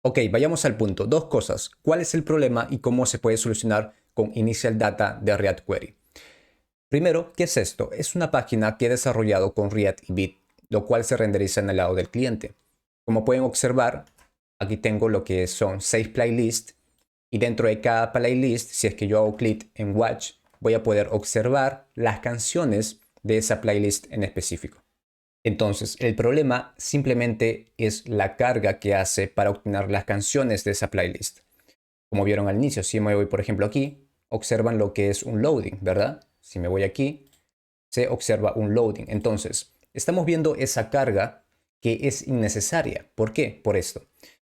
Ok, vayamos al punto. Dos cosas. ¿Cuál es el problema y cómo se puede solucionar con Initial Data de React Query? Primero, ¿qué es esto? Es una página que he desarrollado con React y Vite, lo cual se renderiza en el lado del cliente. Como pueden observar, aquí tengo lo que son 6 playlists y dentro de cada playlist, si es que yo hago clic en Watch, voy a poder observar las canciones de esa playlist en específico. Entonces, el problema simplemente es la carga que hace para obtener las canciones de esa playlist. Como vieron al inicio, si me voy, por ejemplo, aquí, observan lo que es un loading, ¿verdad? Si me voy aquí, se observa un loading. Entonces, estamos viendo esa carga que es innecesaria. ¿Por qué? Por esto.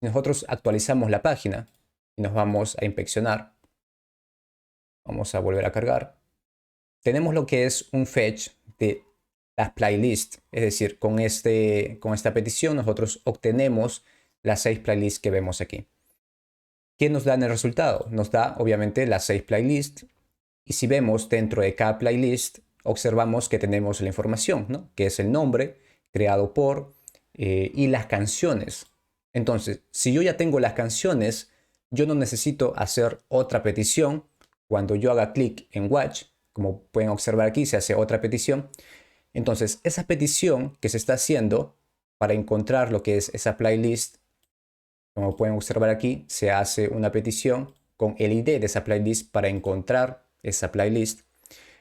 Nosotros actualizamos la página y nos vamos a inspeccionar. Vamos a volver a cargar. Tenemos lo que es un fetch de las playlists. Es decir, con esta petición nosotros obtenemos las 6 playlists que vemos aquí. ¿Qué nos da en el resultado? Nos da obviamente las 6 playlists. Y si vemos dentro de cada playlist, observamos que tenemos la información, ¿no? Que es el nombre, creado por, y las canciones. Entonces, si yo ya tengo las canciones, yo no necesito hacer otra petición. Cuando yo haga clic en Watch, como pueden observar aquí, se hace otra petición. Entonces, esa petición que se está haciendo para encontrar lo que es esa playlist, como pueden observar aquí, se hace una petición con el ID de esa playlist para encontrar esa playlist.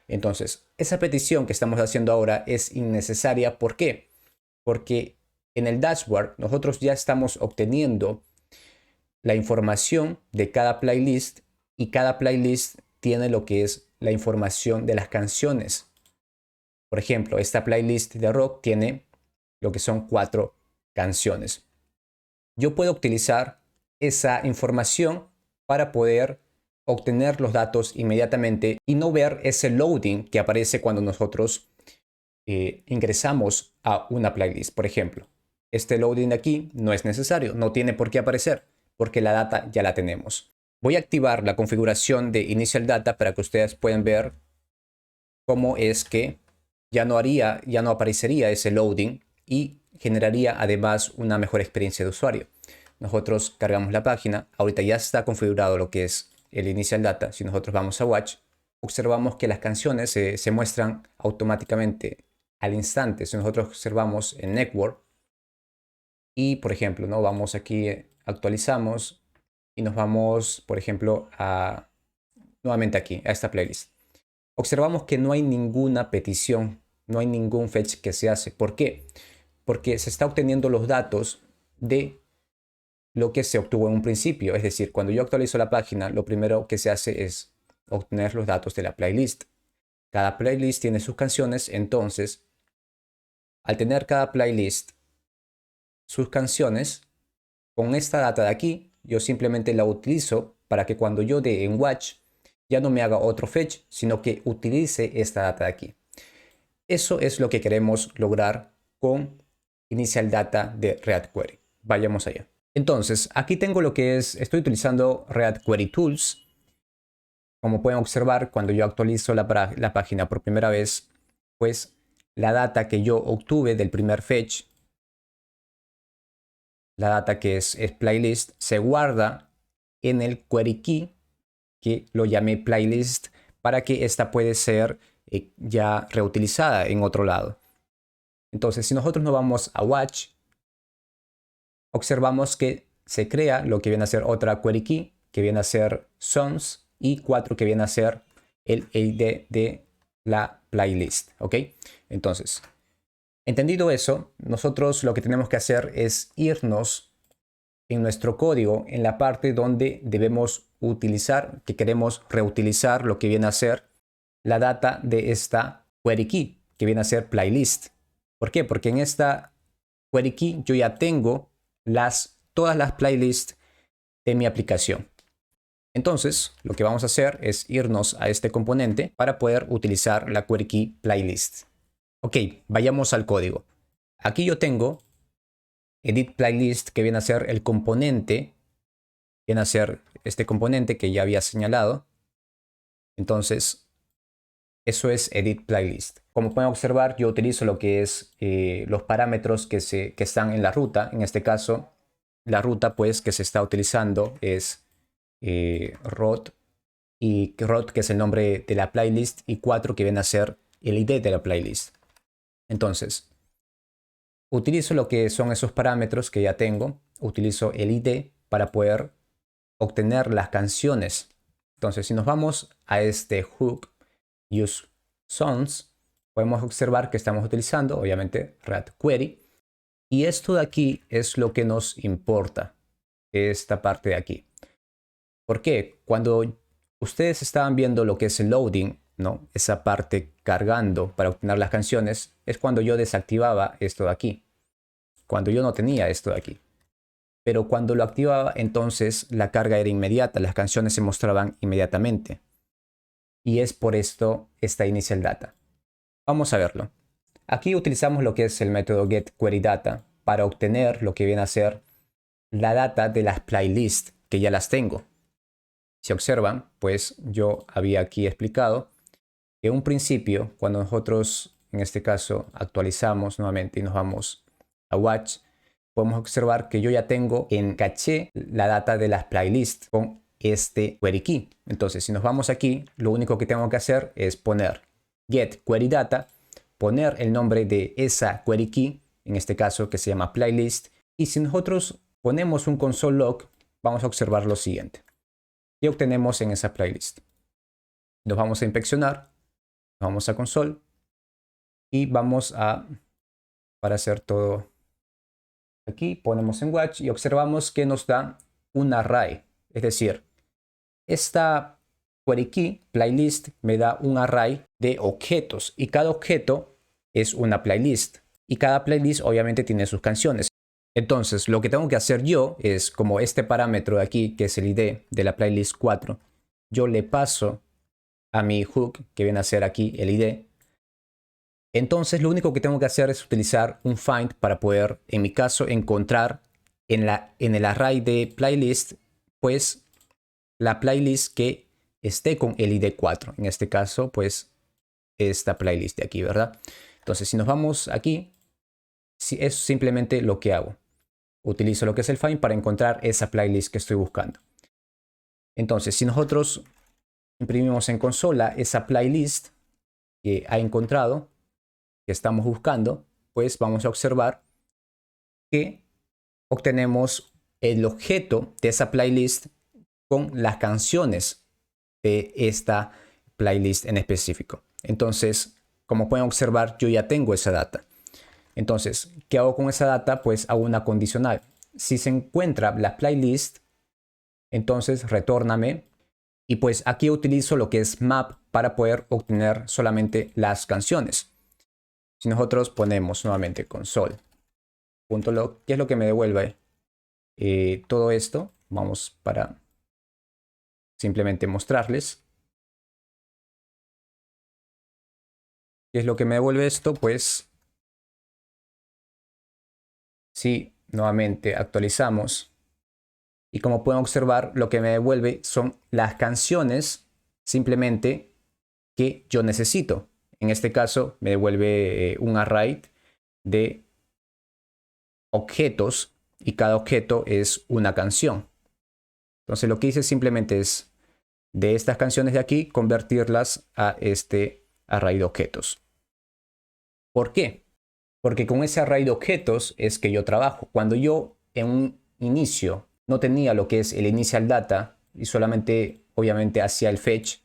Entonces, esa petición que estamos haciendo ahora es innecesaria. ¿Por qué? Porque en el dashboard nosotros ya estamos obteniendo la información de cada playlist y cada playlist tiene lo que es la información de las canciones. Por ejemplo, esta playlist de rock tiene lo que son 4 canciones. Yo puedo utilizar esa información para poder obtener los datos inmediatamente y no ver ese loading que aparece cuando nosotros ingresamos a una playlist. Por ejemplo, este loading de aquí no es necesario, no tiene por qué aparecer porque la data ya la tenemos. Voy a activar la configuración de Initial Data para que ustedes puedan ver cómo es que ya no aparecería ese loading y generaría además una mejor experiencia de usuario. Nosotros cargamos la página, ahorita ya está configurado lo que es el Initial Data. Si nosotros vamos a Watch, observamos que las canciones se muestran automáticamente al instante. Si nosotros observamos en Network y, por ejemplo, ¿no? Vamos aquí, actualizamos y nos vamos, por ejemplo, nuevamente aquí, a esta playlist. Observamos que no hay ninguna petición, no hay ningún fetch que se hace. ¿Por qué? Porque se está obteniendo los datos de lo que se obtuvo en un principio. Es decir, cuando yo actualizo la página, lo primero que se hace es obtener los datos de la playlist. Cada playlist tiene sus canciones, entonces, al tener cada playlist sus canciones, con esta data de aquí, yo simplemente la utilizo para que cuando yo dé en Watch, ya no me haga otro fetch, sino que utilice esta data de aquí. Eso es lo que queremos lograr con Initial Data de React Query. Vayamos allá. Entonces, aquí tengo lo que estoy utilizando React Query Tools. Como pueden observar, cuando yo actualizo la página por primera vez, pues la data que yo obtuve del primer fetch, la data que es playlist, se guarda en el query key, que lo llamé playlist, para que esta puede ser ya reutilizada en otro lado. Entonces, si nosotros nos vamos a Watch, observamos que se crea lo que viene a ser otra query key, que viene a ser songs, y 4 que viene a ser el ID de la playlist. ¿Ok? Entonces, entendido eso, nosotros lo que tenemos que hacer es irnos en nuestro código en la parte donde debemos utilizar, que queremos reutilizar lo que viene a ser la data de esta query key, que viene a ser playlist. ¿Por qué? Porque en esta query key yo ya tengo todas las playlists de mi aplicación. Entonces, lo que vamos a hacer es irnos a este componente para poder utilizar la query key playlist. Ok, vayamos al código. Aquí yo tengo edit playlist, que viene a ser el componente, viene a ser este componente que ya había señalado. Entonces, eso es edit playlist. Como pueden observar, yo utilizo lo que es los parámetros que están en la ruta. En este caso, la ruta pues que se está utilizando es road, y road que es el nombre de la playlist, y 4 que viene a ser el ID de la playlist. Entonces, utilizo lo que son esos parámetros que ya tengo, utilizo el ID para poder obtener las canciones. Entonces, si nos vamos a este hook use songs, podemos observar que estamos utilizando obviamente React Query, y esto de aquí es lo que nos importa, esta parte de aquí. ¿Por qué? Cuando ustedes estaban viendo lo que es el loading, ¿no? Esa parte cargando para obtener las canciones, es cuando yo desactivaba esto de aquí, cuando yo no tenía esto de aquí. Pero cuando lo activaba, entonces la carga era inmediata, las canciones se mostraban inmediatamente. Y es por esto esta initial data. Vamos a verlo. Aquí utilizamos lo que es el método getQueryData para obtener lo que viene a ser la data de las playlists que ya las tengo. Si observan, pues yo había aquí explicado que en un principio, cuando nosotros en este caso actualizamos nuevamente y nos vamos a Watch, podemos observar que yo ya tengo en caché la data de las playlists con este query key. Entonces, si nos vamos aquí, lo único que tengo que hacer es poner get query data, poner el nombre de esa query key, en este caso que se llama playlist, y si nosotros ponemos un console log, vamos a observar lo siguiente. ¿Qué obtenemos en esa playlist? Nos vamos a inspeccionar, vamos a console y vamos a, para hacer todo aquí, ponemos en watch y observamos que nos da un array. Es decir, esta query key, playlist, me da un array de objetos y cada objeto es una playlist. Y cada playlist obviamente tiene sus canciones. Entonces, lo que tengo que hacer yo es, como este parámetro de aquí, que es el ID de la playlist 4, yo le paso a mi hook, que viene a ser aquí el ID. Entonces, lo único que tengo que hacer es utilizar un find para poder, en mi caso, encontrar en el array de playlist, pues, la playlist que esté con el ID 4. En este caso, pues, esta playlist de aquí, ¿verdad? Entonces, si nos vamos aquí, es simplemente lo que hago. Utilizo lo que es el find para encontrar esa playlist que estoy buscando. Entonces, si nosotros imprimimos en consola esa playlist que ha encontrado, que estamos buscando, pues vamos a observar que obtenemos el objeto de esa playlist con las canciones de esta playlist en específico. Entonces, como pueden observar, yo ya tengo esa data. Entonces, ¿qué hago con esa data? Pues hago una condicional. Si se encuentra la playlist, entonces retórname. Y pues aquí utilizo lo que es map para poder obtener solamente las canciones. Si nosotros ponemos nuevamente console.log, ¿qué es lo que me devuelve todo esto? Vamos para simplemente mostrarles. ¿Qué es lo que me devuelve esto? Pues si nuevamente actualizamos, y como pueden observar, lo que me devuelve son las canciones simplemente que yo necesito. En este caso me devuelve un array de objetos y cada objeto es una canción. Entonces lo que hice simplemente es de estas canciones de aquí convertirlas a este array de objetos. ¿Por qué? Porque con ese array de objetos es que yo trabajo. Cuando yo en un inicio no tenía lo que es el initial data y solamente obviamente hacía el fetch,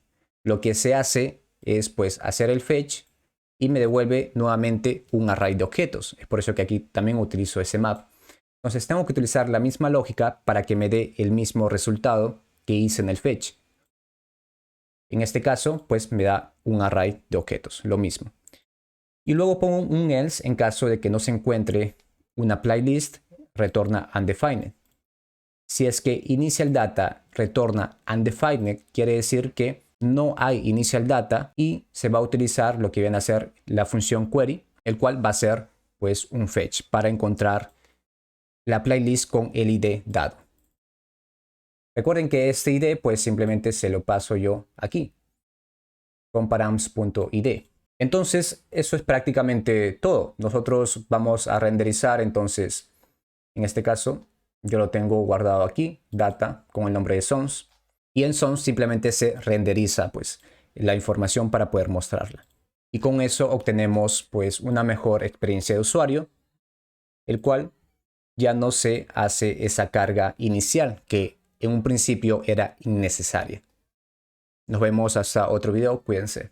lo que se hace es pues hacer el fetch y me devuelve nuevamente un array de objetos. Es por eso que aquí también utilizo ese map. Entonces tengo que utilizar la misma lógica para que me dé el mismo resultado que hice en el fetch. En este caso, pues me da un array de objetos, lo mismo. Y luego pongo un else en caso de que no se encuentre una playlist, retorna undefined. Si es que initial data retorna undefined, quiere decir que no hay initial data y se va a utilizar lo que viene a ser la función query, el cual va a ser pues un fetch para encontrar la playlist con el ID dado. Recuerden que este ID pues simplemente se lo paso yo aquí con params.id. Entonces eso es prácticamente todo. Nosotros vamos a renderizar entonces en este caso Yo lo tengo guardado aquí, data con el nombre de Sons. Y en Sons simplemente se renderiza pues la información para poder mostrarla. Y con eso obtenemos pues una mejor experiencia de usuario, el cual ya no se hace esa carga inicial que en un principio era innecesaria. Nos vemos hasta otro video, cuídense.